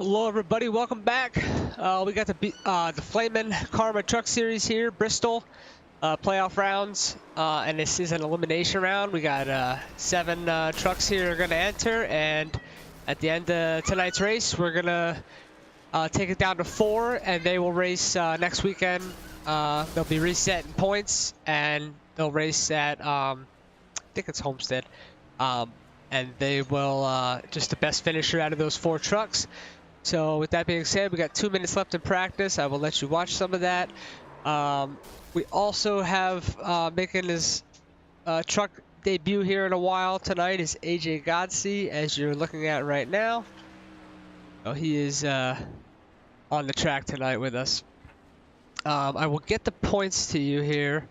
Hello everybody, welcome back. We got the Flamin' Karma Truck Series here, Bristol, playoff rounds, and this is an elimination round. We got 7 trucks here are going to enter, and at the end of tonight's race, we're going to take it down to 4, and they will race next weekend. They'll be resetting points, and they'll race at, I think it's Homestead. And they will just the best finisher out of those 4 trucks. So with that being said, we got 2 minutes left in practice. I will let you watch some of that. We also have making his truck debut here in a while tonight is AJ Godsey, as you're looking at right now. Oh, he is on the track tonight with us. I will get the points to you here,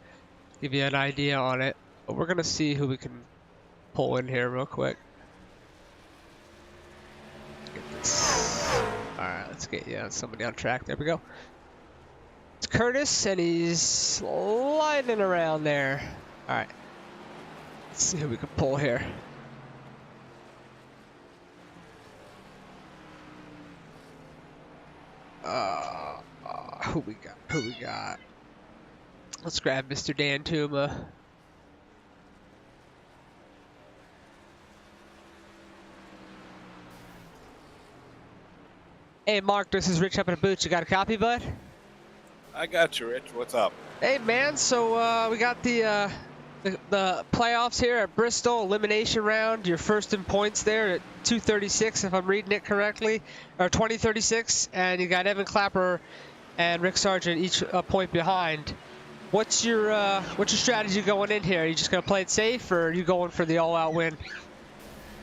give you an idea on it. But we're gonna see who we can pull in here real quick. Get this. Alright, let's get somebody on track. There we go. It's Curtis, and he's sliding around there. Alright. Let's see who we can pull here. Who we got? Who we got? Let's grab Mr. Dan Tuma. Hey Mark, this is Rich up in the booth. You got a copy, bud? I got you, Rich. What's up? Hey man, so we got the playoffs here at Bristol, elimination round. You're first in points there at 236, if I'm reading it correctly, or 2036, and you got Evan Clapper and Rick Sargent each a point behind. What's your strategy going in here? Are you just gonna play it safe, or are you going for the all-out win?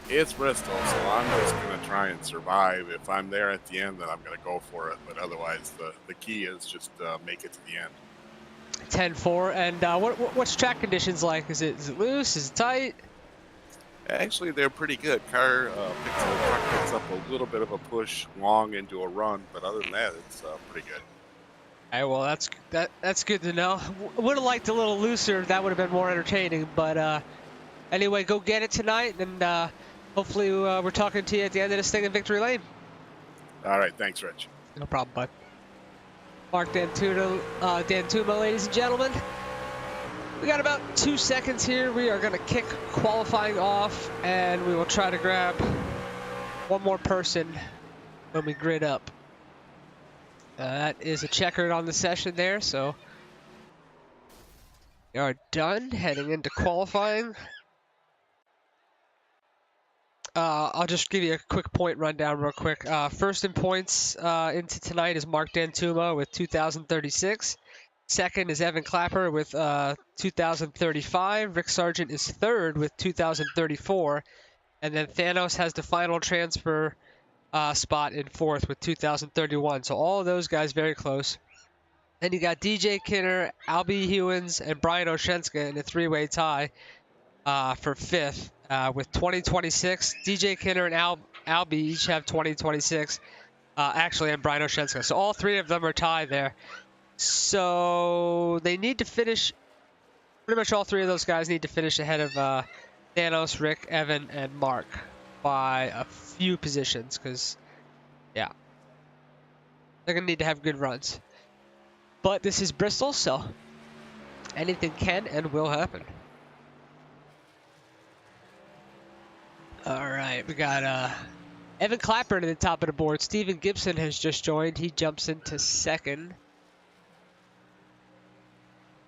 It's Bristol, so I'm just going to try and survive. If I'm there at the end, then I'm going to go for it. But otherwise, the key is just make it to the end. 10-4. And what's track conditions like? Is it loose? Is it tight? Actually, they're pretty good. Truck picks up a little bit of a push long into a run, but other than that, it's pretty good. All right, well, that's good to know. Would have liked a little looser. That would have been more entertaining. But anyway, go get it tonight, and hopefully we're talking to you at the end of this thing in Victory Lane. All right, thanks, Rich. No problem, bud. Mark Dantuma, ladies and gentlemen. We got about 2 seconds here. We are going to kick qualifying off, and we will try to grab one more person when we grid up. That is a checkered on the session there, so we are done heading into qualifying. I'll just give you a quick point rundown real quick. First in points into tonight is Mark Dantuma with 2,036. Second is Evan Clapper with 2,035. Rick Sargent is third with 2,034. And then Thanos has the final transfer spot in fourth with 2,031. So all of those guys very close. Then you got DJ Kinner, Albie Hewins, and Brian Oshenska in a 3-way tie for fifth. With 2026, DJ Kinner and Albie each have 2026, actually, and Brian Oshenska. So all 3 of them are tied there. So they need to finish, pretty much all 3 of those guys need to finish ahead of Thanos, Rick, Evan, and Mark by a few positions, because, yeah, they're going to need to have good runs. But this is Bristol, so anything can and will happen. All right, we got Evan Clapper to the top of the board. Steven Gibson has just joined. He jumps into second.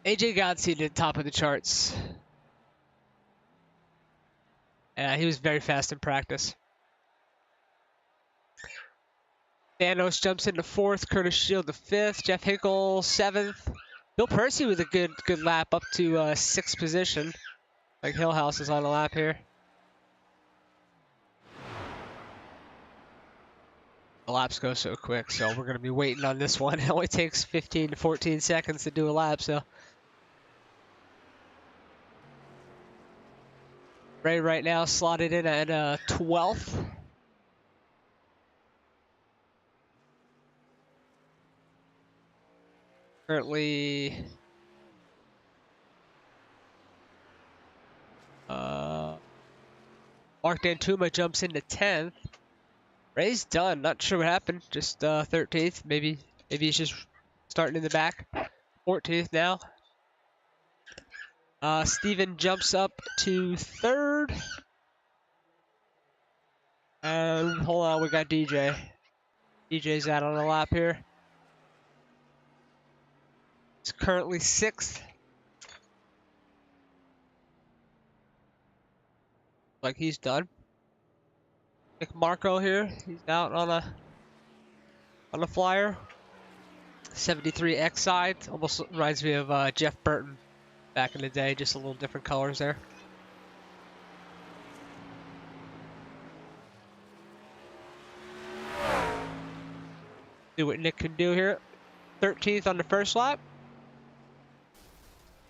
AJ Godsey to the top of the charts. He was very fast in practice. Thanos jumps into fourth. Curtis Shield to fifth. Jeff Hinkle seventh. Bill Percy with a good lap up to sixth position. Like Hillhouse is on a lap here. The laps go so quick, so we're going to be waiting on this one. It only takes 15 to 14 seconds to do a lap, so. Ray right now slotted in at 12th. Currently, Mark Dantuma jumps into 10th. Ray's done. Not sure what happened. Just 13th. Maybe he's just starting in the back. 14th now. Steven jumps up to 3rd. And hold on, we got DJ. DJ's out on the lap here. He's currently 6th. Like he's done. Nick Marco here. He's out on a flyer. 73 X side. Almost reminds me of Jeff Burton back in the day. Just a little different colors there. See what Nick can do here. 13th on the first lap.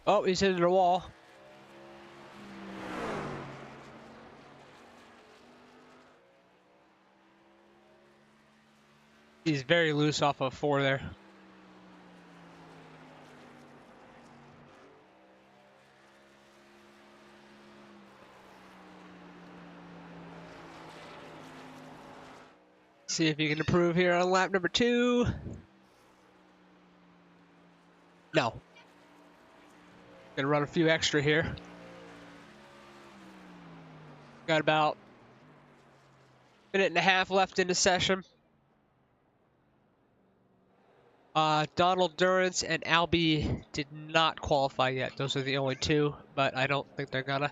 Oh, he's into the wall. He's very loose off of 4 there. See if he can improve here on lap number 2. No. Gonna run a few extra here. Got about a minute and a half left in the session. Donald Durrance and Albie did not qualify yet. Those are the only 2, but I don't think they're gonna.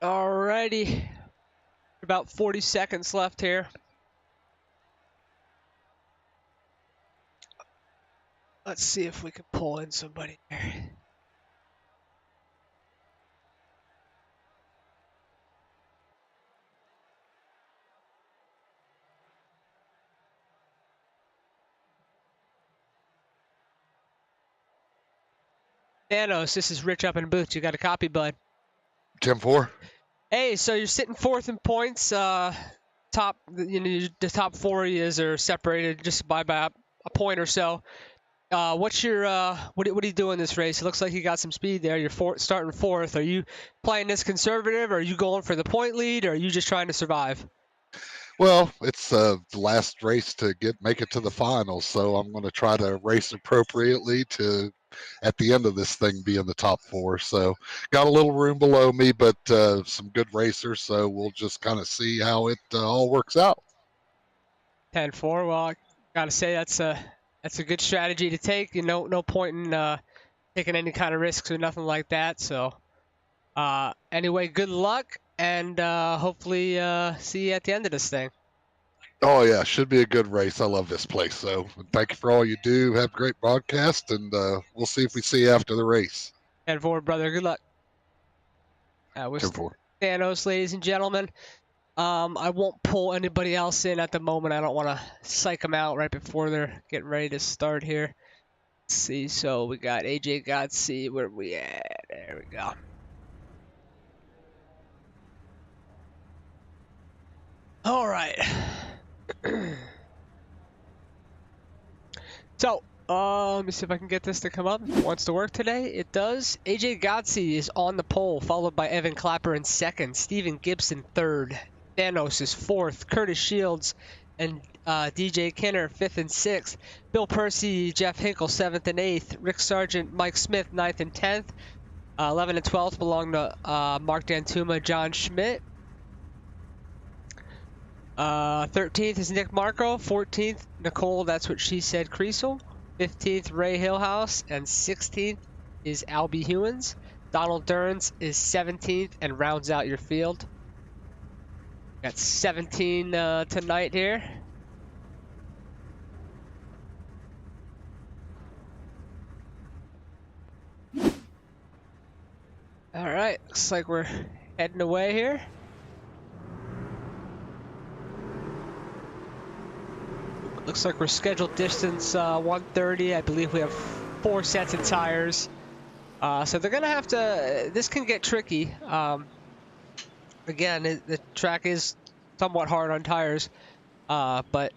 Alrighty. About 40 seconds left here. Let's see if we can pull in somebody here. Thanos, this is Rich up in the booth. You got a copy, bud? 10-4. Hey, so you're sitting 4th in points. The top 4 are separated just by a point or so. What's your what are you doing this race? It looks like you got some speed there. You're starting 4th. Are you playing this conservative? Or are you going for the point lead? Or are you just trying to survive? Well, it's the last race to make it to the finals, so I'm going to try to race appropriately to, at the end of this thing, be in the top 4. So got a little room below me, but some good racers, so we'll just kind of see how it all works out. 10-4. Well, I gotta say that's a good strategy to take. No point in taking any kind of risks or nothing like that. So anyway, good luck, and hopefully see you at the end of this thing. Oh yeah, should be a good race. I love this place. So thank you for all you do. Have a great broadcast, and we'll see if we see you after the race. 10-4, brother. Good luck. With 10-4. Thanos, ladies and gentlemen. I won't pull anybody else in at the moment. I don't want to psych them out right before they're getting ready to start here. Let's see, so we got AJ Godsey. Where we at? There we go. All right. So, let me see if I can get this to come up. If it wants to work today. It does. AJ Godsey is on the pole, followed by Evan Clapper in 2nd, Steven Gibson 3rd, Thanos is 4th, Curtis Shields and DJ Kinner 5th and 6th, Bill Percy, Jeff Hinkle 7th and 8th, Rick Sargent, Mike Smith 9th and 10th, 11th and 12th belong to Mark Dantuma, John Schmidt. 13th is Nick Marco, 14th Nicole, that's what she said, Creasel, 15th Ray Hillhouse, and 16th is Albie Hewins. Donald Durrance is 17th and rounds out your field. Got 17 tonight here. All right, looks like we're heading away here. Looks like we're scheduled distance 130. I believe we have 4 sets of tires. So they're going to have to, this can get tricky. Again, the track is somewhat hard on tires, but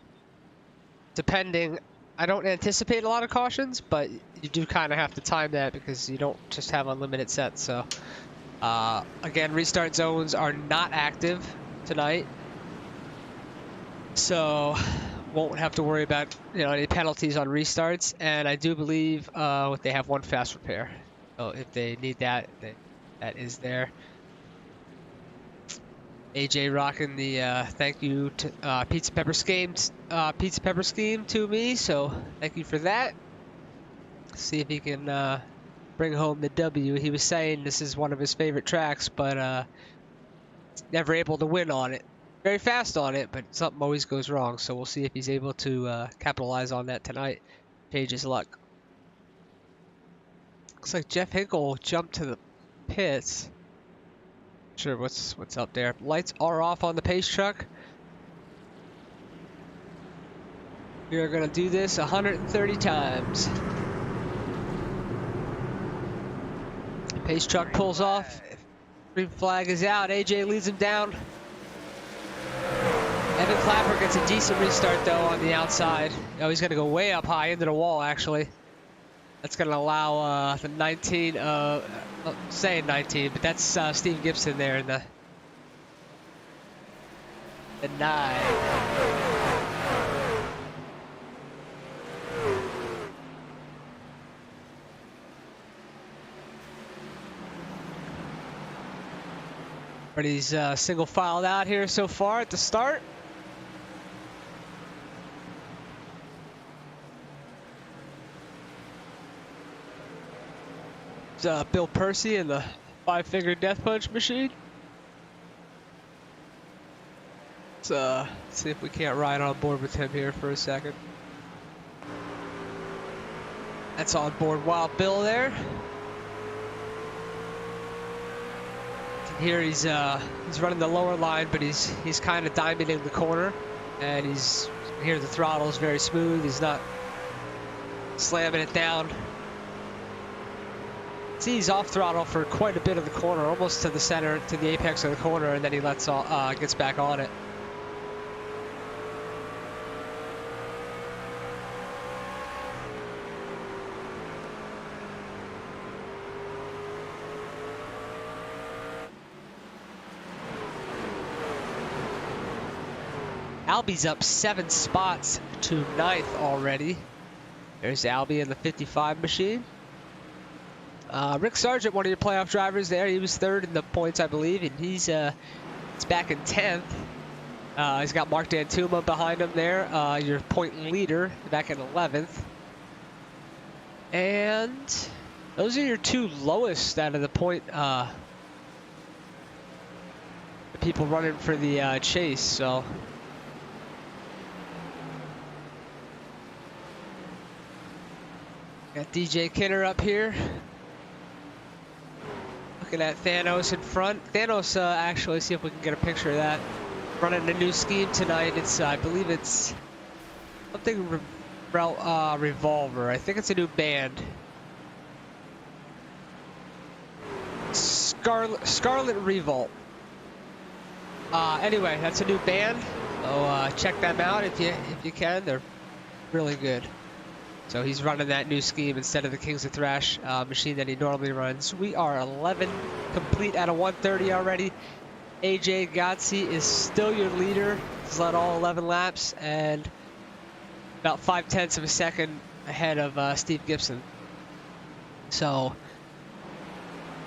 depending, I don't anticipate a lot of cautions, but you do kind of have to time that because you don't just have unlimited sets. So again, restart zones are not active tonight, so won't have to worry about any penalties on restarts. And I do believe they have 1 fast repair, so if they need that, that is there. AJ rocking the thank you to pizza pepper scheme to me, so thank you for that. See if he can bring home the W. He was saying this is one of his favorite tracks, but never able to win on it. Very fast on it, but something always goes wrong. So we'll see if he's able to capitalize on that tonight. Page his luck. Looks like Jeff Hinkle jumped to the pits. Sure, what's up there? Lights are off on the pace truck. We are gonna do this 130 times. Pace truck pulls off. Green flag is out. AJ leads him down. Evan Clapper gets a decent restart though on the outside. Oh, he's gonna go way up high into the wall actually. That's gonna allow the 19. Saying 19, but that's Steve Gibson there in the 9. But he's single filed out here so far at the start. Bill Percy in the 5-finger death punch machine. Let's see if we can't ride on board with him here for a second. That's on board Wild Bill there. You can hear he's running the lower line, but he's kind of diamonding the corner, and you can hear the throttle is very smooth. He's not slamming it down. See, he's off throttle for quite a bit of the corner, almost to the center, to the apex of the corner, and then he gets back on it. Albie's up 7 spots to 9th already. There's Albie in the 55 machine. Rick Sargent, one of your playoff drivers there, he was 3rd in the points, I believe, and he's back in 10th. He's got Mark Dantuma behind him there, your point leader, back in 11th. And those are your 2 lowest out of the point people running for the chase, so. Got DJ Kinner up here. Looking at Thanos in front. Thanos, actually, see if we can get a picture of that. Running a new scheme tonight. It's, I believe it's something Revolver. I think it's a new band. Scarlet Revolt. Anyway, that's a new band. So check them out if you can. They're really good. So he's running that new scheme instead of the Kings of Thrash machine that he normally runs. We are 11 complete out of 130 already. AJ Gotzi is still your leader. He's led all 11 laps and about 0.5 of a second ahead of Steve Gibson. So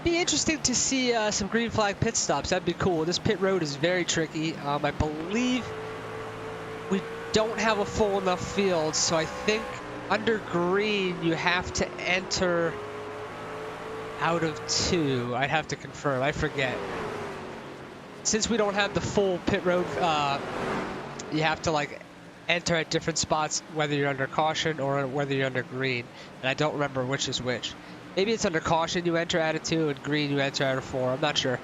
be interesting to see some green flag pit stops. That'd be cool. This pit road is very tricky. I believe we don't have a full enough field, so I think under green, you have to enter out of 2. I'd have to confirm. I forget. Since we don't have the full pit road, you have to like enter at different spots, whether you're under caution or whether you're under green. And I don't remember which is which. Maybe it's under caution you enter out of 2, and green you enter out of 4. I'm not sure.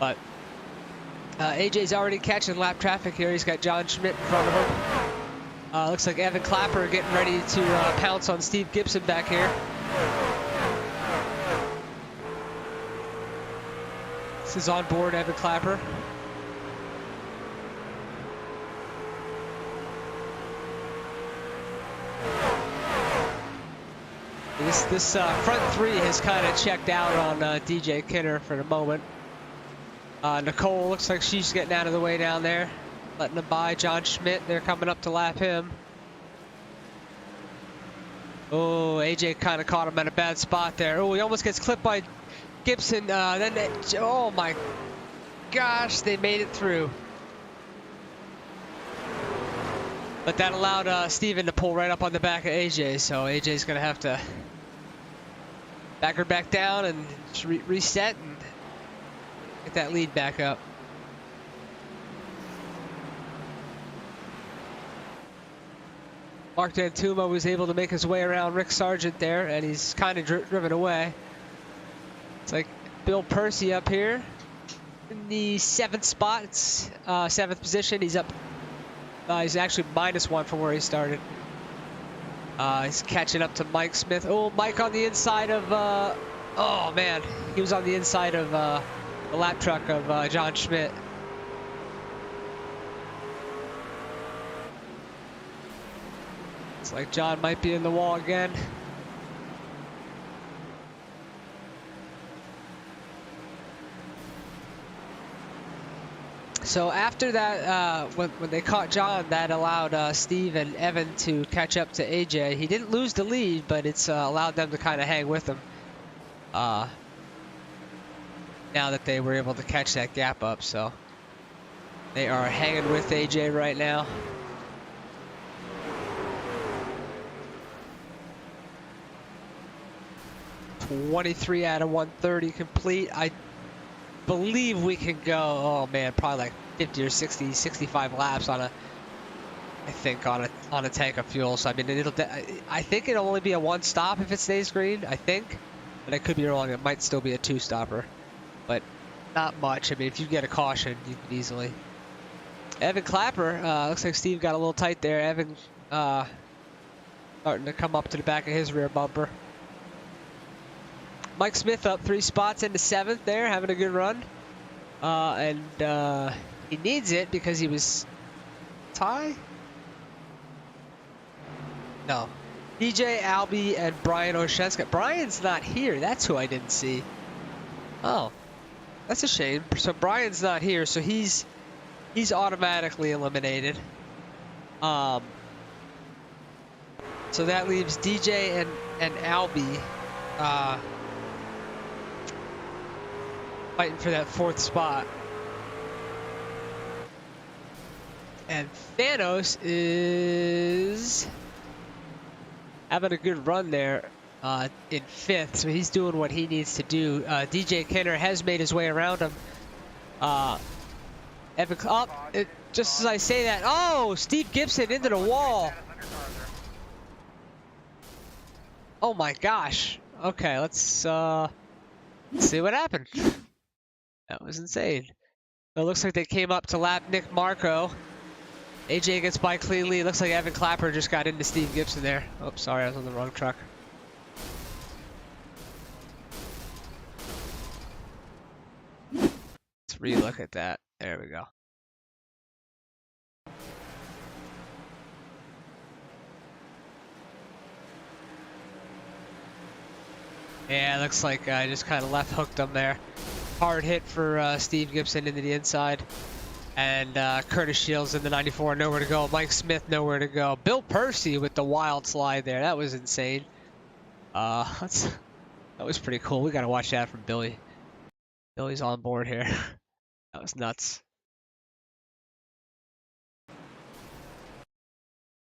But AJ's already catching lap traffic here. He's got John Schmidt in front of him. Looks like Evan Clapper getting ready to pounce on Steve Gibson back here. This is on board Evan Clapper. This front three has kind of checked out on DJ Kinner for the moment. Nicole looks like she's getting out of the way down there, letting him by. John Schmidt, they're coming up to lap him. Oh, AJ kind of caught him at a bad spot there. Oh, he almost gets clipped by Gibson. Oh my gosh, they made it through. But that allowed Steven to pull right up on the back of AJ, so AJ's going to have to back her back down and reset and get that lead back up. Mark D'Antuma was able to make his way around Rick Sargent there, and he's kind of driven away. It's like Bill Percy up here in the 7th spot. It's 7th position. He's up. He's actually -1 from where he started. He's catching up to Mike Smith. Oh, Mike on the inside of. Oh man, he was on the inside of the lap truck of John Schmidt. It's like John might be in the wall again. So after that, when they caught John, that allowed Steve and Evan to catch up to AJ. He didn't lose the lead, but it's allowed them to kind of hang with him. Now that they were able to catch that gap up, so they are hanging with AJ right now. .23 out of 130 complete. I believe we can go, oh man, probably like 50 or 60, 65 laps on a, I think on a tank of fuel. So I mean, I think it'll only be a 1 stop if it stays green, I think, but I could be wrong. It might still be a 2 stopper, but not much. I mean, if you get a caution, you can easily. Evan Clapper, looks like Steve got a little tight there. Evan starting to come up to the back of his rear bumper. Mike Smith up 3 spots into 7th there, having a good run. And he needs it because he was tie? No. DJ Albie and Brian Oshenska. Brian's not here. That's who I didn't see. Oh, that's a shame. So Brian's not here, so he's automatically eliminated. So that leaves DJ and Albie fighting for that 4th spot. And Thanos is having a good run there in 5th, so he's doing what he needs to do. DJ Kenner has made his way around him. Evan, just as I say that, oh, Steve Gibson into the wall. Oh my gosh. Okay, let's see what happened. That was insane. It looks like they came up to lap Nick Marco. AJ gets by cleanly. It looks like Evan Clapper just got into Steve Gibson there. Oh, sorry, I was on the wrong truck. Let's re-look at that. There we go. Yeah, it looks like I just kind of left hooked him there. Hard hit for Steve Gibson into the inside. And Curtis Shields in the 94, nowhere to go. Mike Smith, nowhere to go. Bill Percy with the wild slide there. That was insane. That was pretty cool. We got to watch that from Billy. Billy's on board here. That was nuts.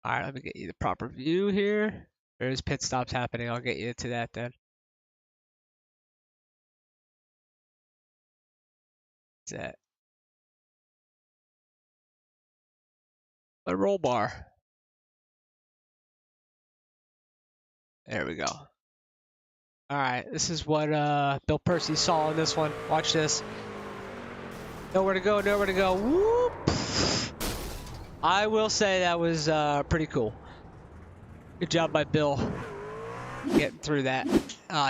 All right, let me get you the proper view here. There's pit stops happening. I'll get you to that then. What's that? A roll bar. There we go. All right, this is what Bill Percy saw in this one. Watch this. Nowhere to go, nowhere to go. Whoop! I will say that was pretty cool. Good job by Bill getting through that.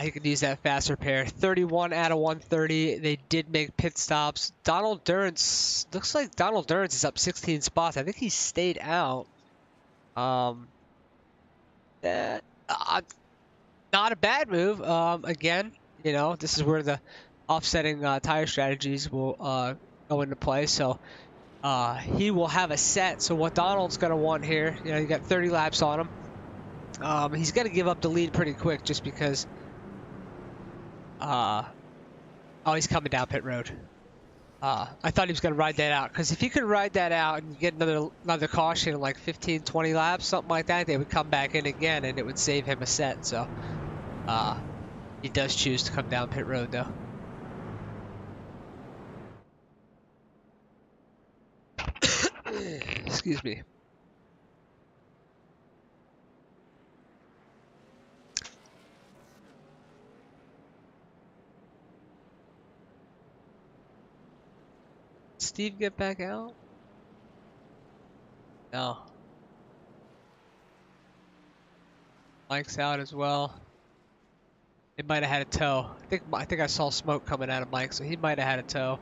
He could use that fast repair. 31 out of 130. They did make pit stops. Donald Durrance, looks like Donald Durrance is up 16 spots. I think he stayed out. That, not a bad move. Again, you know, this is where the offsetting tire strategies will go into play. So he will have a set. So what Donald's going to want here, you know, you got 30 laps on him. He's going to give up the lead pretty quick just because. Oh, he's coming down pit road. I thought he was going to ride that out, because if he could ride that out and get another caution in like 15, 20 laps, something like that, they would come back in again and it would save him a set. So he does choose to come down pit road though. Excuse me. Steve get back out? No. Mike's out as well. It might have had a tow. I think I saw smoke coming out of Mike, so he might have had a tow.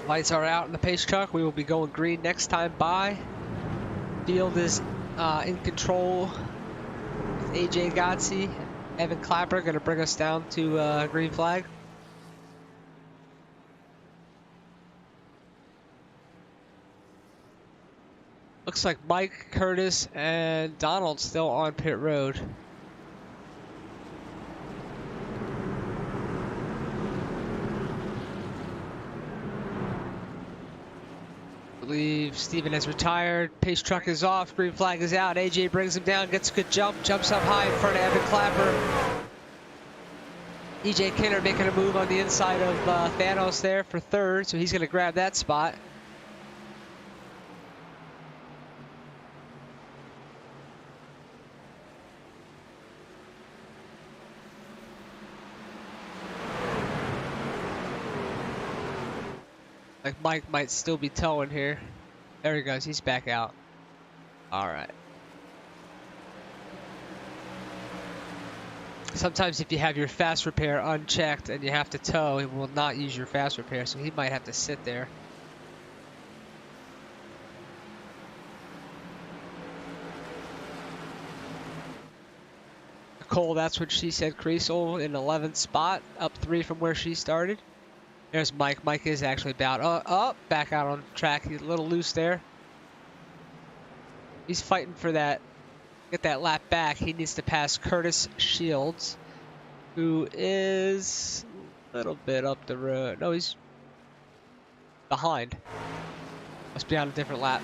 Lights are out in the pace truck. We will be going green next time by. Field is in control with AJ Gotzi. Evan Clapper going to bring us down to green flag. Looks like Mike, Curtis, and Donald still on pit road. I believe Steven has retired. Pace truck is off. Green flag is out. AJ brings him down, gets a good jump, jumps up high in front of Evan Clapper. EJ Kinner making a move on the inside of Thanos there for third, so he's going to grab that spot. Like Mike might still be towing here. There he goes. He's back out. All right. Sometimes if you have your fast repair unchecked and you have to tow, it will not use your fast repair, so he might have to sit there. Nicole, that's what she said. Creasel in 11th spot, up 3 from where she started. There's Mike. Mike is actually about back out on track. He's a little loose there. He's fighting for that. Get that lap back. He needs to pass Curtis Shields, who is a little bit up the road. No, he's behind. Must be on a different lap.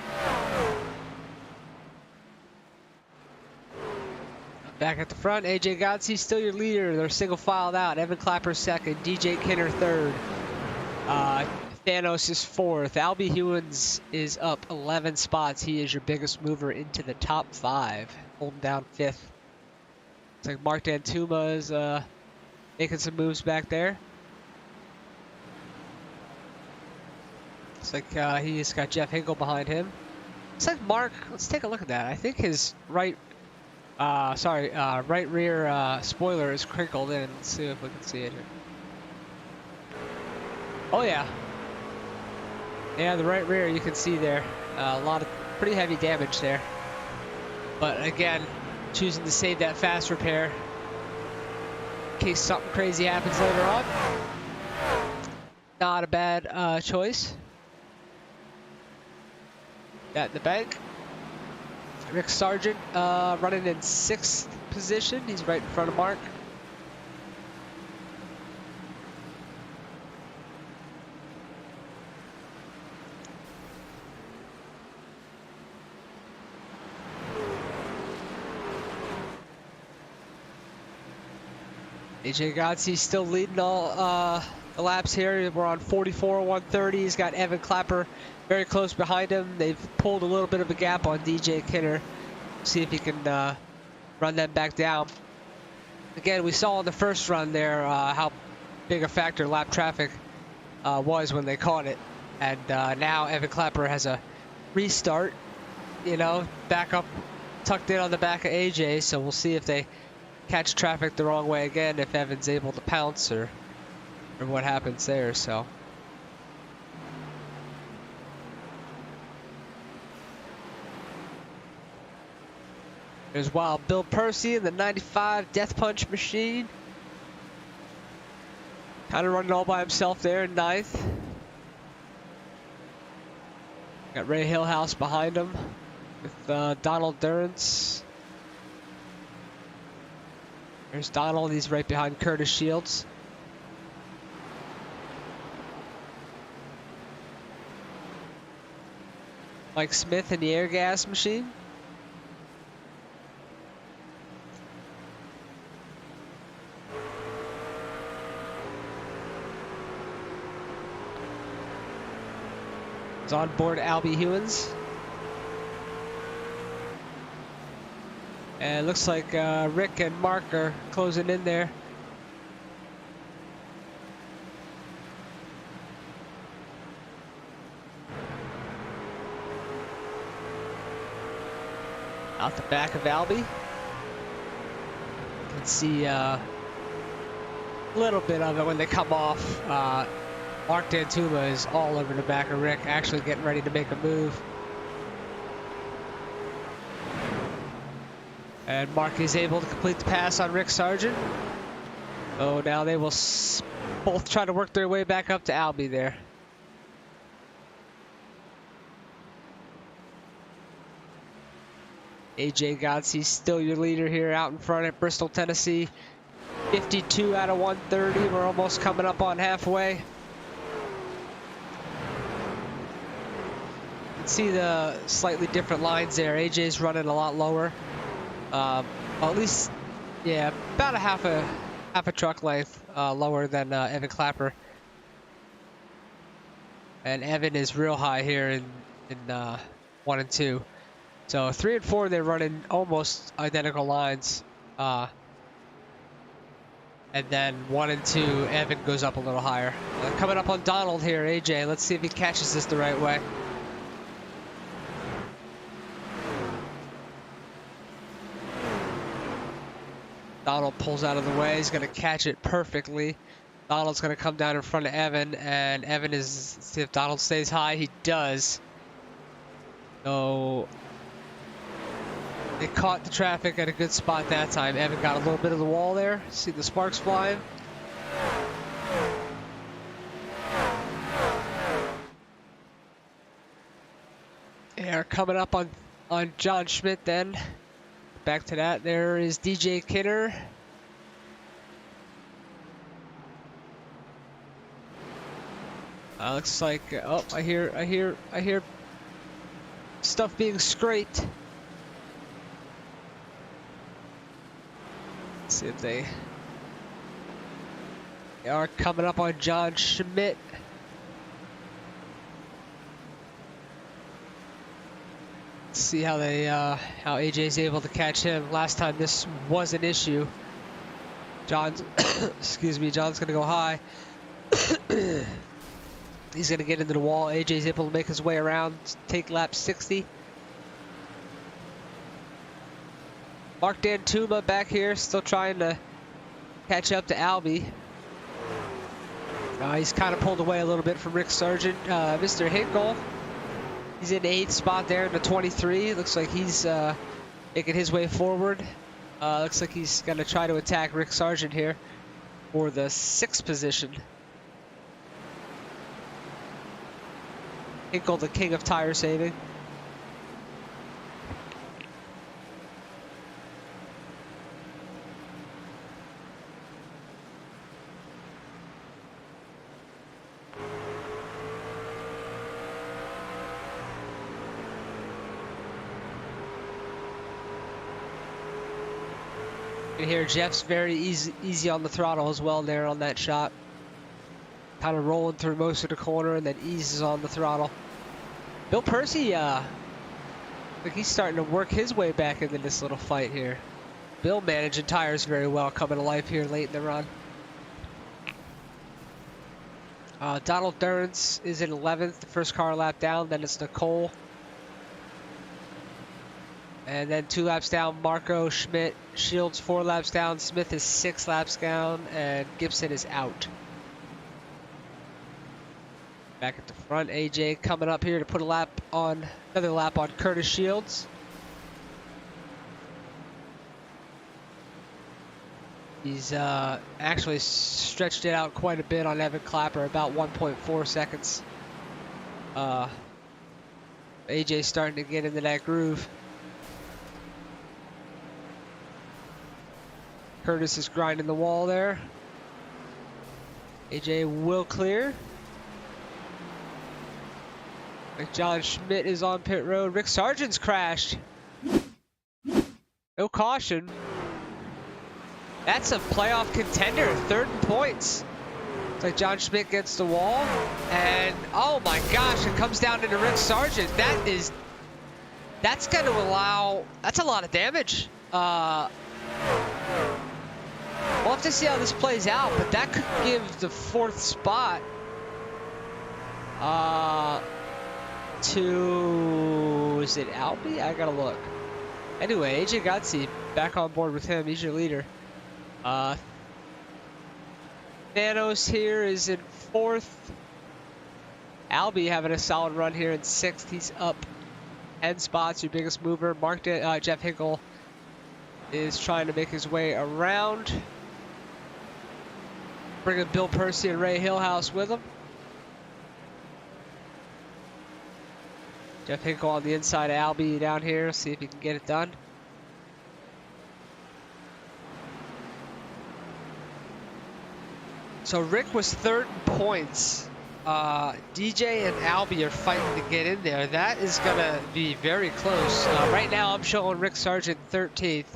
Back at the front, AJ Gotzi still your leader. They're single filed out. Evan Clapper second. DJ Kinner third. Thanos is fourth. Albie Hewins is up 11 spots. He is your biggest mover into the top 5, holding down 5th. Looks like Mark Dantuma is making some moves back there. Looks like he's got Jeff Hinkle behind him. Looks like Mark. Let's take a look at that. I think his right rear spoiler is crinkled in. Let's see if we can see it here. Oh yeah. Yeah, the right rear you can see there. A lot of pretty heavy damage there. But again, choosing to save that fast repair in case something crazy happens later on. Not a bad choice. That in the bank. Rick Sargent running in 6th position. He's right in front of Mark. AJ Gotzi still leading all the laps here. We're on 44, 130. He's got Evan Clapper very close behind him. They've pulled a little bit of a gap on DJ Kinner. See if he can run them back down. Again, we saw in the first run there how big a factor lap traffic was when they caught it. And now Evan Clapper has a restart, you know, back up, tucked in on the back of AJ. So we'll see if they catch traffic the wrong way again, if Evan's able to pounce or what happens there. So there's Wild Bill Percy in the 95 Death Punch machine. Kind of running all by himself there in 9th. Got Ray Hillhouse behind him with Donald Durrance. There's Donald, he's right behind Curtis Shields. Mike Smith in the air gas machine. It's on board Albie Hewins. And it looks like Rick and Mark are closing in there. Out the back of Albie. You can see a little bit of it when they come off. Mark Dantuma is all over the back of Rick, actually getting ready to make a move. And Mark is able to complete the pass on Rick Sargent. Oh, now they will both try to work their way back up to Albie there. AJ Godsey still your leader here out in front at Bristol, Tennessee. 52 out of 130. We're almost coming up on halfway. See the slightly different lines there. AJ's running a lot lower. Well, at least, yeah, about a half a truck length lower than Evan Clapper. And Evan is real high here in 1 and 2. So 3 and 4, they're running almost identical lines. And then 1 and 2, Evan goes up a little higher. Coming up on Donald here, AJ. Let's see if he catches this the right way. Donald pulls out of the way. He's going to catch it perfectly. Donald's going to come down in front of Evan, and Evan is, see if Donald stays high. He does. So they caught the traffic at a good spot that time. Evan got a little bit of the wall there. See the sparks flying. They are coming up on John Schmidt then. Back to that, there is DJ Kinner. Looks like, oh, I hear stuff being scraped. Let's see if they are coming up on John Schmidt. See how they how AJ's able to catch him. Last time this was an issue. John's excuse me, John's gonna go high. He's gonna get into the wall. AJ's able to make his way around, take lap 60. Mark Dantuma back here, still trying to catch up to Albie. He's kind of pulled away a little bit from Rick Sargent. Mr. Hinkle, he's in the 8th spot there in the 23. Looks like he's making his way forward. Looks like he's going to try to attack Rick Sargent here for the 6th position. Hinkle, the king of tire saving. You hear Jeff's very easy on the throttle as well there on that shot. kind of rolling through most of the corner and then eases on the throttle. Bill Percy, I think he's starting to work his way back into this little fight here. Bill managing tires very well, coming to life here late in the run. Donald Durns is in 11th, the first car lap down. Then it's Nicole. And then 2 laps down, Marco Schmidt. Shields 4 laps down. Smith is 6 laps down. And Gibson is out. Back at the front, AJ coming up here to put another lap on Curtis Shields. He's actually stretched it out quite a bit on Evan Clapper, about 1.4 seconds. AJ's starting to get into that groove. Curtis is grinding the wall there. AJ will clear. John Schmidt is on pit road. Rick Sargent's crashed. No caution. That's a playoff contender, 3rd in points. It's like John Schmidt gets the wall, and oh my gosh, it comes down into Rick Sargent. That's going to allow, that's a lot of damage. We'll have to see how this plays out, but that could give the 4th spot to, is it Albie? I gotta look. Anyway, AJ Gotze back on board with him. He's your leader. Thanos here is in 4th. Albie having a solid run here in 6th. He's up 10 spots, your biggest mover. Jeff Hinkle is trying to make his way around. Bringing Bill Percy and Ray Hillhouse with him. Jeff Hinkle on the inside of Albie down here. See if he can get it done. So Rick was 3rd in points. DJ and Albie are fighting to get in there. That is going to be very close. Right now I'm showing Rick Sargent 13th.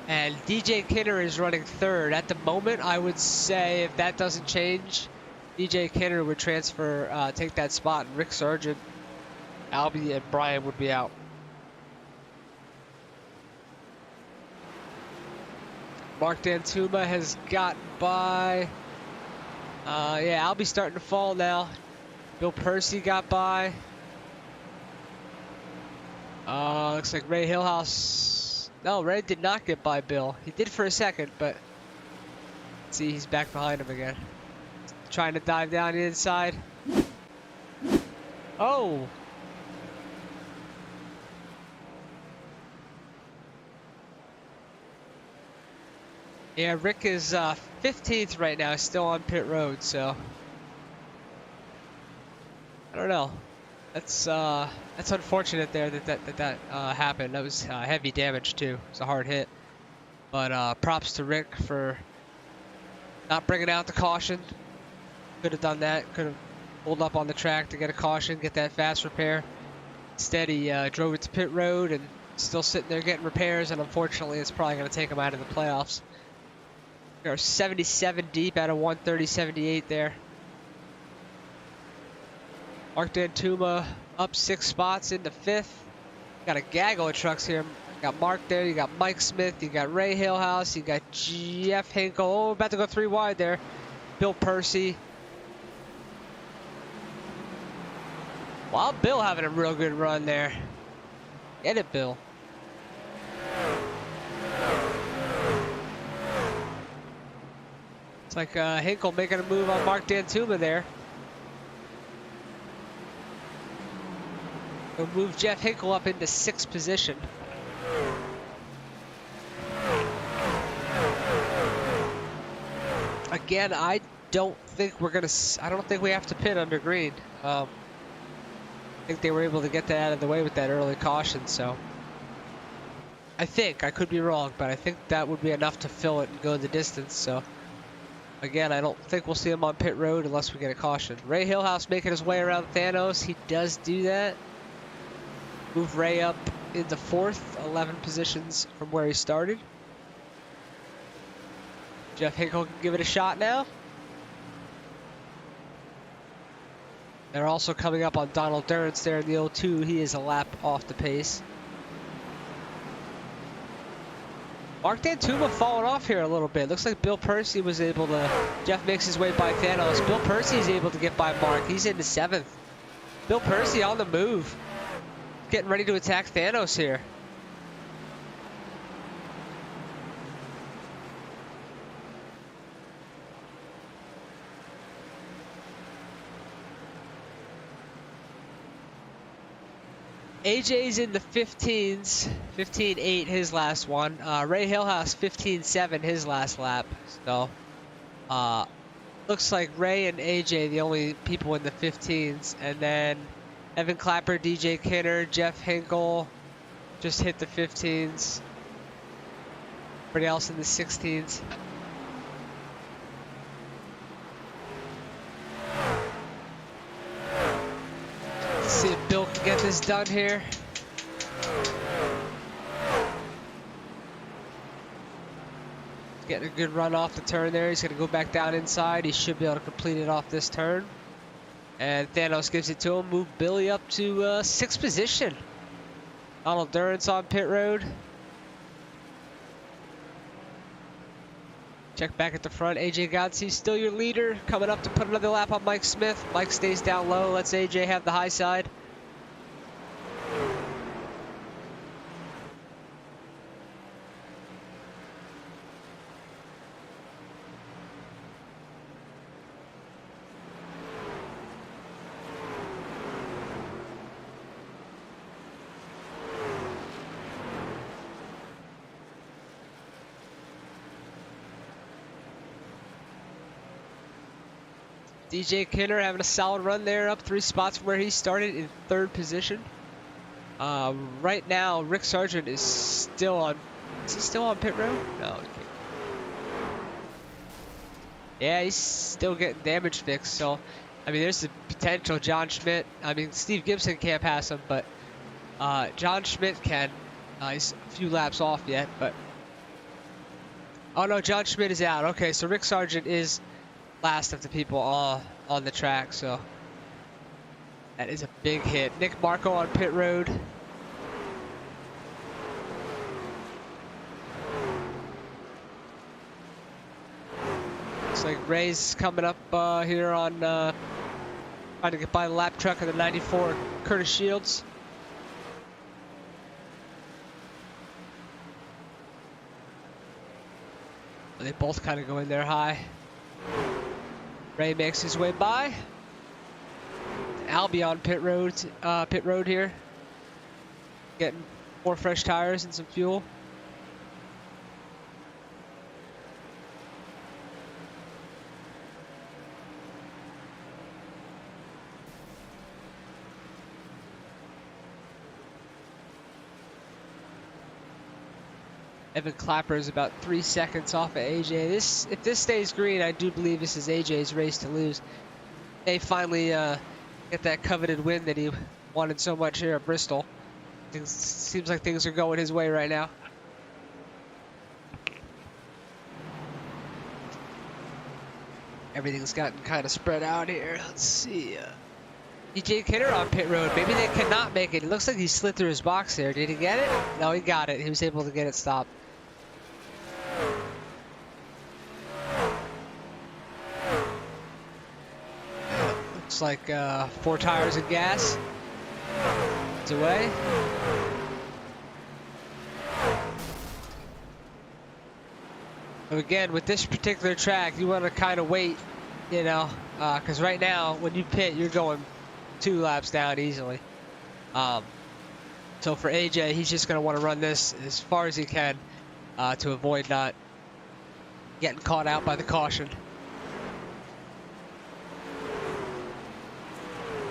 And DJ Kinner is running 3rd. At the moment, I would say if that doesn't change, DJ Kinner would transfer, take that spot. And Rick Sargent, Albie, and Brian would be out. Mark Dantuma has got by. Yeah, Albie's starting to fall now. Bill Percy got by. Looks like Ray Hillhouse. No, Ray did not get by Bill. He did for a second, but see, he's back behind him again. Trying to dive down the inside. Oh! Yeah, Rick is 15th right now, still on pit road, so I don't know. That's unfortunate there that happened. That was heavy damage too. It's a hard hit, but props to Rick for not bringing out the caution. Could have done that. Could have pulled up on the track to get a caution, get that fast repair. Instead, he drove it to pit road and still sitting there getting repairs, and unfortunately, it's probably going to take him out of the playoffs. We are 77 deep out of 130.78 there. Mark Dantuma up 6 spots into 5th. Got a gaggle of trucks here. You got Mark there, you got Mike Smith, you got Ray Hillhouse, you got Jeff Hinkle. Oh, about to go 3 wide there. Bill Percy. Wild Bill having a real good run there. Get it, Bill. It's like Hinkle making a move on Mark Dantuma there. He'll move Jeff Hinkle up into 6th position. Again, I don't think we have to pit under green. I think they were able to get that out of the way with that early caution, so I could be wrong, but I think that would be enough to fill it and go the distance. So again, I don't think we'll see him on pit road unless we get a caution. Ray Hillhouse making his way around Thanos. He does do that. Move Ray up into 4th, 11 positions from where he started. Jeff Hinkle can give it a shot now. They're also coming up on Donald Durrance there in the 0-2. He is a lap off the pace. Mark Dantuma falling off here a little bit. Looks like Bill Percy was able to... Jeff makes his way by Thanos. Bill Percy is able to get by Mark. He's into 7th. Bill Percy on the move. Getting ready to attack Thanos here. AJ's in the 15s, 15.8 his last one. Ray Hillhouse 15.7 his last lap. So, looks like Ray and AJ the only people in the 15s, and then Evan Clapper, DJ Kinner, Jeff Hinkle just hit the 15s. Everybody else in the 16s. See if Bill can get this done here. Getting a good run off the turn there. He's going to go back down inside. He should be able to complete it off this turn. And Thanos gives it to him. Move Billy up to 6th position. Donald Durrance on pit road. Check back at the front. AJ Godsey still your leader. Coming up to put another lap on Mike Smith. Mike stays down low. Lets AJ have the high side. DJ Kinner having a solid run there, up 3 spots from where he started in 3rd position. Right now, Rick Sargent is still on. Is he still on pit road? No, he can't. Yeah, he's still getting damage fixed. So, I mean, there's the potential. John Schmidt. I mean, Steve Gibson can't pass him, but John Schmidt can. He's a few laps off yet, but oh no, John Schmidt is out. Okay, so Rick Sargent is last of the people on the track, so that is a big hit. Nick Marco on pit road. Looks like Ray's coming up here on trying to get by the lap truck of the 94 Curtis Shields. They both kind of go in there high. Ray makes his way by. Albion pit road here. Getting 4 fresh tires and some fuel. Evan Clapper is about 3 seconds off of AJ. If this stays green, I do believe this is AJ's race to lose. They finally get that coveted win that he wanted so much here at Bristol. Seems like things are going his way right now. Everything's gotten kind of spread out here. Let's see. DJ Kinner on pit road. Maybe they cannot make it. It looks like he slid through his box there. Did he get it? No, he got it. He was able to get it stopped. Looks like 4 tires of gas. It's away. So again, with this particular track, you want to kind of wait, you know, because right now, when you pit, you're going 2 laps down easily. So for AJ, he's just going to want to run this as far as he can to avoid not getting caught out by the caution.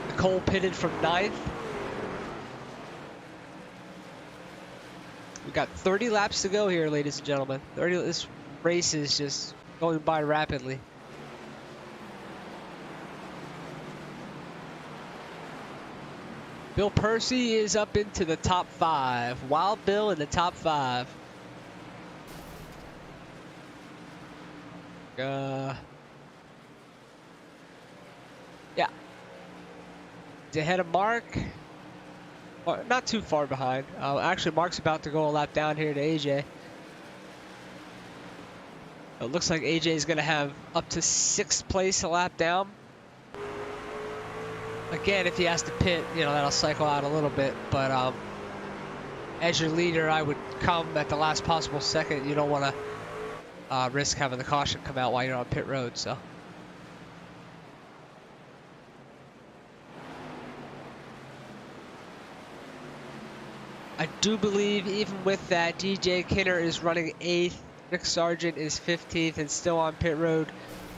Nicole pitted from 9th. We've got 30 laps to go here, ladies and gentlemen. This race is just going by rapidly. Bill Percy is up into the top 5. Wild Bill in the top 5. Yeah. He's ahead of Mark. Well, not too far behind. Actually, Mark's about to go a lap down here to AJ. It looks like AJ is going to have up to 6th place a lap down. Again, if he has to pit, that'll cycle out a little bit. But as your leader, I would come at the last possible second. You don't want to risk having the caution come out while you're on pit road. So. I do believe even with that, DJ Kinner is running 8th. Rick Sargent is 15th and still on pit road.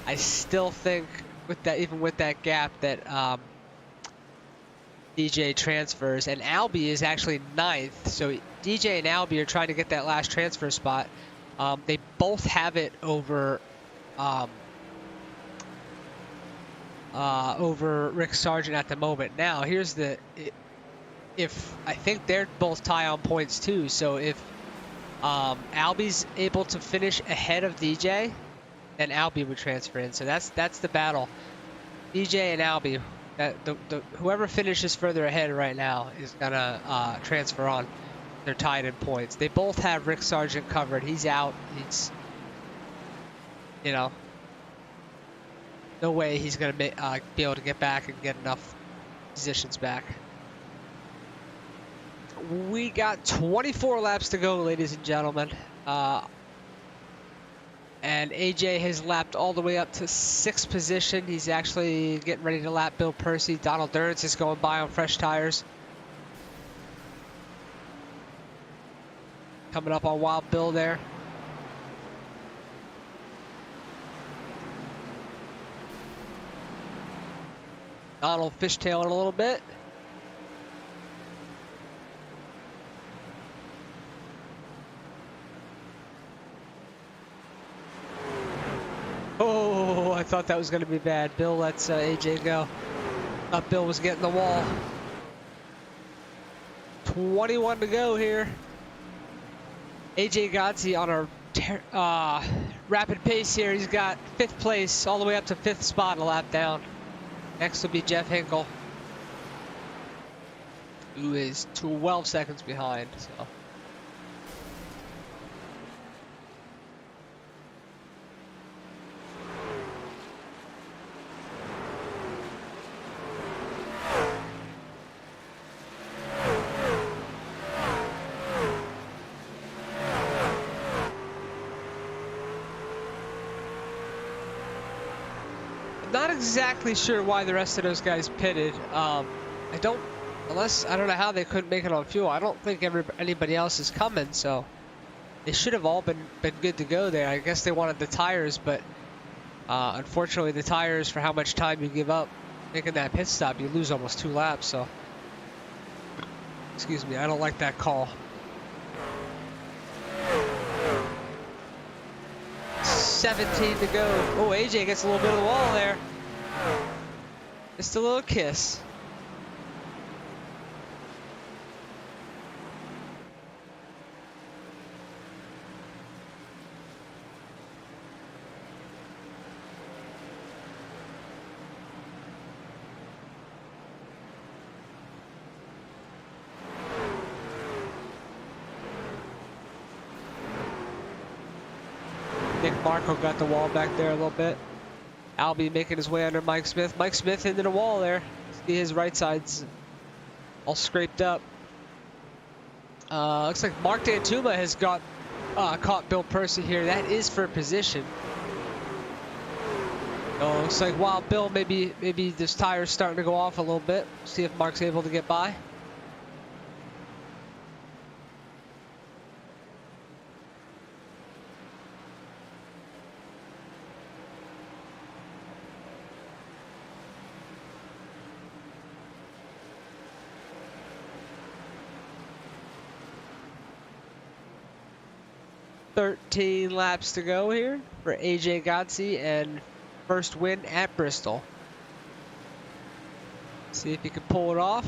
I still think with that, even with that gap, that DJ transfers, and Albie is actually 9th. So DJ and Albie are trying to get that last transfer spot. They both have it over Rick Sargent at the moment. Now here's if I think they're both tie on points too. So if Albie's able to finish ahead of DJ, then Albie would transfer in. So that's the battle. DJ and Albie, whoever finishes further ahead right now is gonna transfer on. They're tied in points. They both have Rick Sargent covered. He's out. He's, no way he's gonna be able to get back and get enough positions back. We got 24 laps to go, ladies and gentlemen. And AJ has lapped all the way up to 6th position. He's actually getting ready to lap Bill Percy. Donald Durrance is going by on fresh tires. Coming up on Wild Bill there. Donald fishtailing a little bit. Oh, I thought that was going to be bad. Bill lets AJ go. Thought Bill was getting the wall. 21 to go here. AJ Gotzi on a rapid pace here. He's got 5th place all the way up to 5th spot a lap down. Next will be Jeff Hinkle, who is 12 seconds behind. So. Not exactly sure why the rest of those guys pitted. I don't know how they couldn't make it on fuel. I don't think anybody else is coming, so they should have all been good to go there. I guess they wanted the tires, but unfortunately the tires, for how much time you give up making that pit stop, you lose almost 2 laps. So, excuse me, I don't like that call. 17 to go. Oh, AJ gets a little bit of the wall there. Just a little kiss. Nick Marco got the wall back there a little bit. Albie making his way under Mike Smith. Mike Smith into the wall there. See his right side's all scraped up. Looks like Mark Dantuma has caught Bill Percy here. That is for position. Oh, looks like Wild Bill, maybe this tire's starting to go off a little bit. See if Mark's able to get by. $13 laps to go here for AJ Gotzi, and first win at Bristol. See if he can pull it off.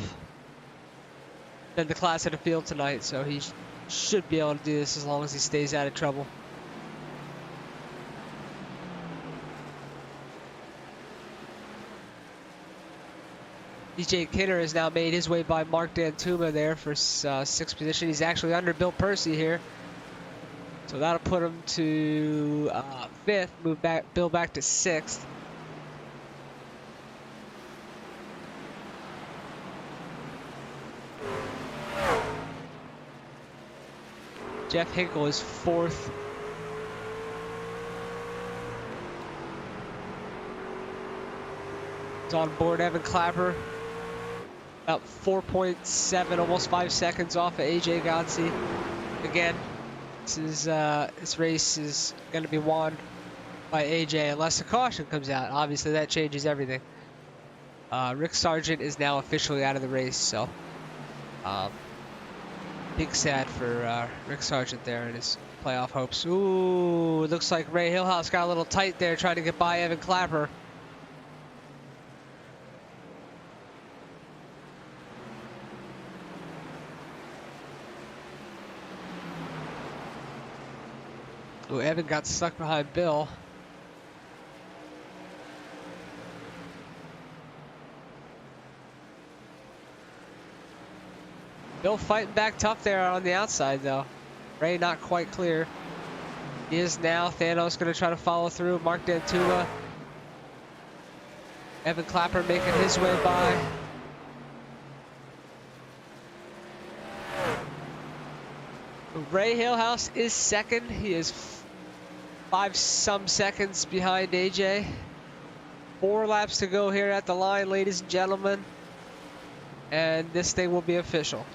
Been the class of the field tonight, so he should be able to do this as long as he stays out of trouble. DJ Kidder has now made his way by Mark Dantuma there for 6th position. He's actually under Bill Percy here. So that'll put him to 5th, move Bill back to 6th. Jeff Hinkle is 4th. He's on board Evan Clapper. About 4.7, almost 5 seconds off of AJ Godsey. Again, this race is going to be won by AJ unless a caution comes out. Obviously, that changes everything. Rick Sargent is now officially out of the race, so big sad for Rick Sargent there and his playoff hopes. Ooh, it looks like Ray Hillhouse got a little tight there trying to get by Evan Clapper. Ooh, Evan got stuck behind Bill. Bill fighting back tough there on the outside, though. Ray not quite clear. He is now. Thanos going to try to follow through. Mark Dantuma. Evan Clapper making his way by. Ray Hillhouse is 2nd. He is 5-some seconds behind AJ. 4 laps to go here at the line, ladies and gentlemen. And this thing will be official.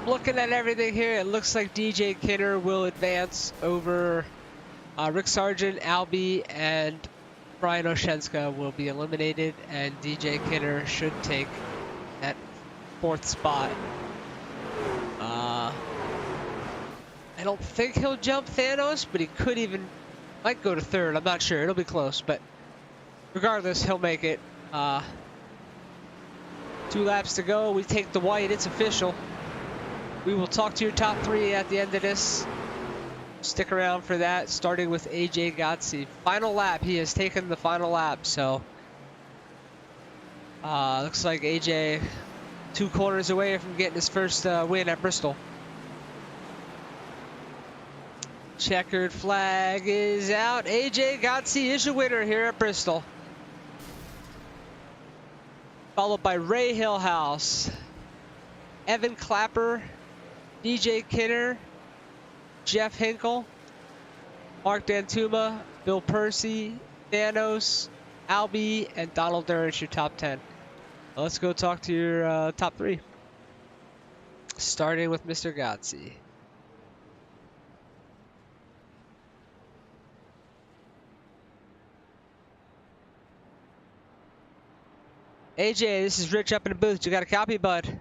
Looking at everything here, it looks like DJ Kidder will advance over Rick Sargent, Albie, and Brian Oshenska will be eliminated, and DJ Kidder should take that 4th spot. I don't think he'll jump Thanos, but he might go to 3rd. I'm not sure. It'll be close, but regardless, he'll make it. 2 laps to go. We take the white. It's official. We will talk to your top 3 at the end of this. Stick around for that, starting with AJ Godsey. Final lap, he has taken the final lap, so looks like AJ 2 corners away from getting his first win at Bristol. Checkered flag is out. AJ Godsey is your winner here at Bristol. Followed by Ray Hillhouse, Evan Clapper, DJ Kidder, Jeff Hinkle, Mark Dantuma, Bill Percy, Thanos, Albie, and Donald Durrance, your top 10. Let's go talk to your top 3. Starting with Mr. Godsey. AJ, this is Rich up in the booth. You got a copy, bud?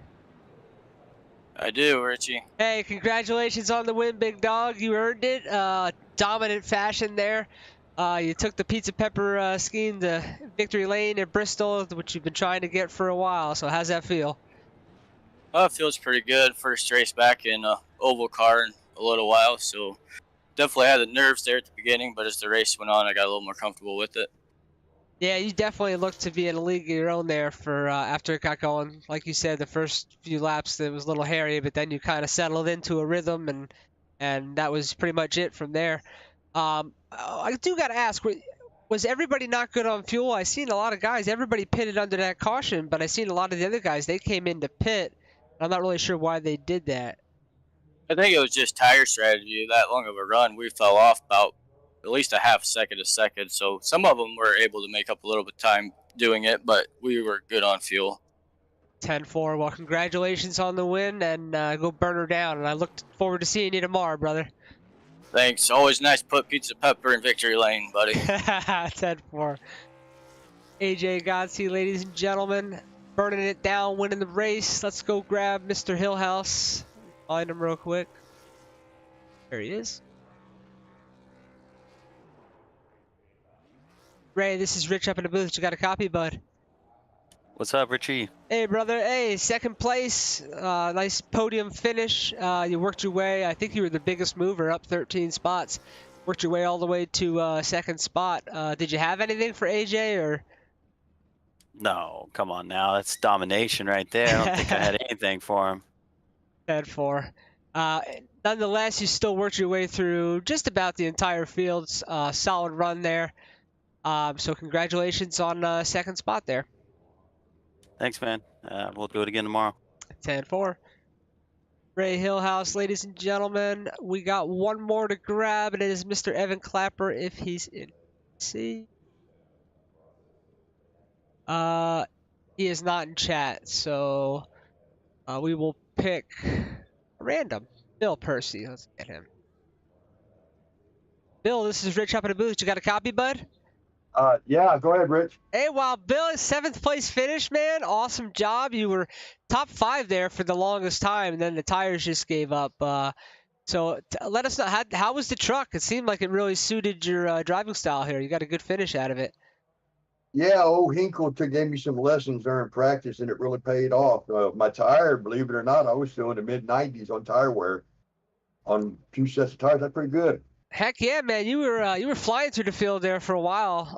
I do, Richie. Hey, congratulations on the win, big dog. You earned it. Dominant fashion there. You took the pizza pepper scheme to victory lane in Bristol, which you've been trying to get for a while. So how's that feel? It feels pretty good. First race back in oval car in a little while, so definitely had the nerves there at the beginning, but as the race went on, I got a little more comfortable with it. Yeah, you definitely looked to be in a league of your own there for after it got going. Like you said, the first few laps it was a little hairy, but then you kind of settled into a rhythm, and that was pretty much it from there. I do got to ask, was everybody not good on fuel? I seen a lot of guys, everybody pitted under that caution, but I seen a lot of the other guys, they came into pit. I'm not really sure why they did that. I think it was just tire strategy. That long of a run, we fell off about at least a half second a second. So some of them were able to make up a little bit of time doing it, but we were good on fuel. 10-4. Well, congratulations on the win, and go burn her down. And I look forward to seeing you tomorrow, brother. Thanks. Always nice to put pizza pepper in victory lane, buddy. 10-4. AJ Godsey, ladies and gentlemen, burning it down, winning the race. Let's go grab Mr. Hillhouse. Find him real quick. There he is. Ray, this is Rich up in the booth. You got a copy, bud? What's up, Richie? Hey, brother. Hey, second place. Nice podium finish. You worked your way. I think you were the biggest mover, up 13 spots. Worked your way all the way to second spot. Did you have anything for AJ or? No, come on now. That's domination right there. I don't think I had anything for him. 10-4. Nonetheless, you still worked your way through just about the entire field. Solid run there. So congratulations on second spot there. Thanks, man. We'll do it again tomorrow. 10-4. Ray Hillhouse, ladies and gentlemen. We got one more to grab, and it is Mr. Evan Clapper if he's in. See? He is not in chat, so we will pick random. Bill Percy. Let's get him. Bill, this is Rich up in the booth. You got a copy, bud? Yeah, go ahead, Rich. Hey, wow, Bill, 7th place finish, man. Awesome job. You were top 5 there for the longest time, and then the tires just gave up. So let us know, how was the truck? It seemed like it really suited your driving style here. You got a good finish out of it. Yeah, old Hinkle gave me some lessons during practice, and it really paid off. My tire, believe it or not, I was still in the mid-90s on tire wear on 2 sets of tires. That's pretty good. Heck yeah, man! You were flying through the field there for a while.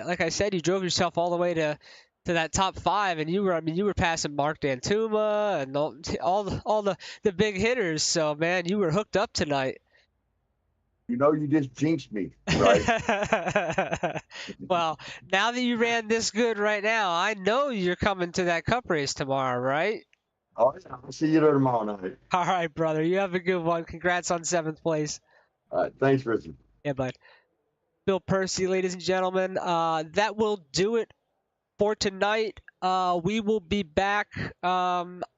Like I said, you drove yourself all the way to that top 5, and you were passing Mark Dantuma and all the big hitters. So man, you were hooked up tonight. You know, you just jinxed me, right? Well, now that you ran this good right now, I know you're coming to that cup race tomorrow, right? Oh, yeah, I'll see you there tomorrow night. All right, brother. You have a good one. Congrats on 7th place. All right, thanks, Richard. Yeah, bud. Bill Percy, ladies and gentlemen. That will do it for tonight. We will be back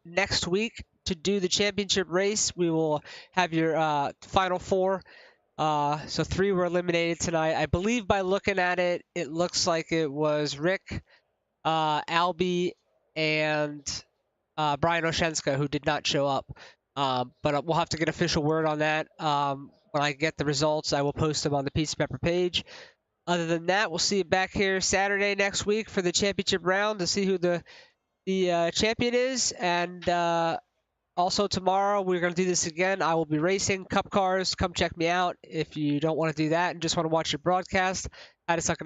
next week to do the championship race. We will have your final 4. So 3 were eliminated tonight. I believe by looking at it, it looks like it was Rick, Albie, and Brian Oshenska who did not show up. But we'll have to get official word on that. When I get the results, I will post them on the Pizza Pepper page. Other than that, we'll see you back here Saturday next week for the championship round to see who the champion is. And also tomorrow, we're going to do this again. I will be racing Cup cars. Come check me out if you don't want to do that and just want to watch your broadcast. I just suck it